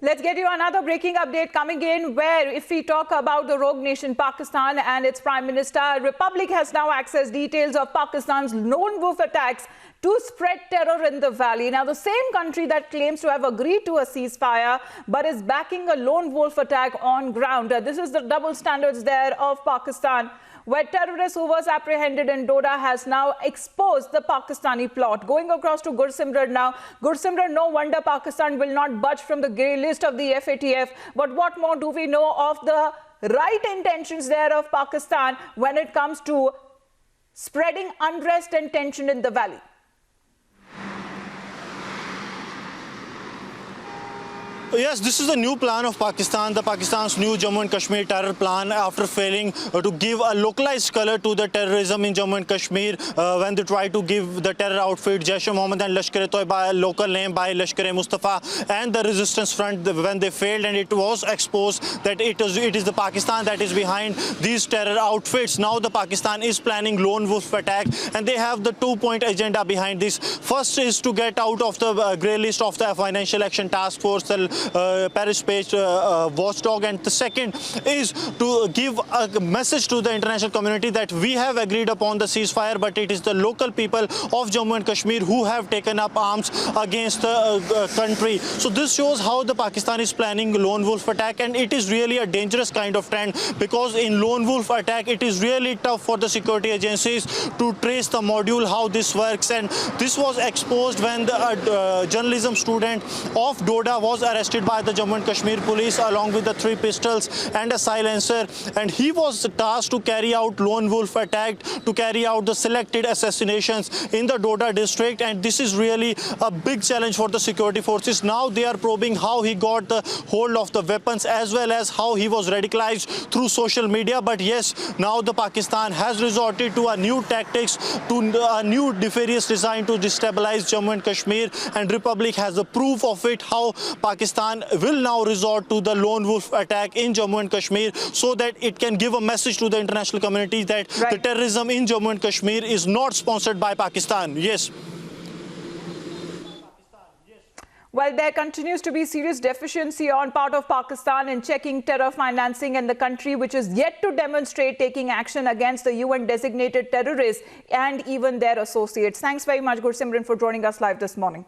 Let's get you another breaking update coming in, where if we talk about the rogue nation Pakistan and its Prime Minister, Republic has now accessed details of Pakistan's lone wolf attacks to spread terror in the valley. Now, the same country that claims to have agreed to a ceasefire but is backing a lone wolf attack on ground. This is the double standards there of Pakistan, where terrorist who was apprehended in Doda has now exposed the Pakistani plot. Going across to Gursimran now. Gursimran, no wonder Pakistan will not budge from the grey list of the FATF. But what more do we know of the right intentions there of Pakistan when it comes to spreading unrest and tension in the valley? Yes, this is the new plan of Pakistan, Pakistan's new Jammu and Kashmir terror plan, after failing to give a localized color to the terrorism in Jammu and Kashmir when they tried to give the terror outfit Jaish-e-Mohammed and Lashkar-e-Toiba a local name by Lashkar-e-Mustafa and the resistance front when they failed, and it was exposed that it is the Pakistan that is behind these terror outfits. Now the Pakistan is planning lone wolf attack, and they have the two-point agenda behind this. First is to get out of the grey list of the Financial Action Task Force, Paris-based watchdog, and the second is to give a message to the international community that we have agreed upon the ceasefire, but it is the local people of Jammu and Kashmir who have taken up arms against the country. So this shows how the Pakistan is planning lone wolf attack, and it is really a dangerous kind of trend, because in lone wolf attack it is really tough for the security agencies to trace the module, how this works. And this was exposed when the journalism student of Doda was arrested by the Jammu and Kashmir police along with the 3 pistols and a silencer, and he was tasked to carry out lone wolf attack, to carry out the selected assassinations in the Doda district. And this is really a big challenge for the security forces. Now they are probing how he got the hold of the weapons, as well as how he was radicalized through social media. But yes, now the Pakistan has resorted to a new tactics, to a new nefarious design to destabilize Jammu and Kashmir, and Republic has the proof of it, how Pakistan will now resort to the lone wolf attack in Jammu and Kashmir, so that it can give a message to the international community that the terrorism in Jammu and Kashmir is not sponsored by Pakistan. Yes. Well, there continues to be serious deficiency on part of Pakistan in checking terror financing in the country, which is yet to demonstrate taking action against the UN-designated terrorists and even their associates. Thanks very much, Gursimran, for joining us live this morning.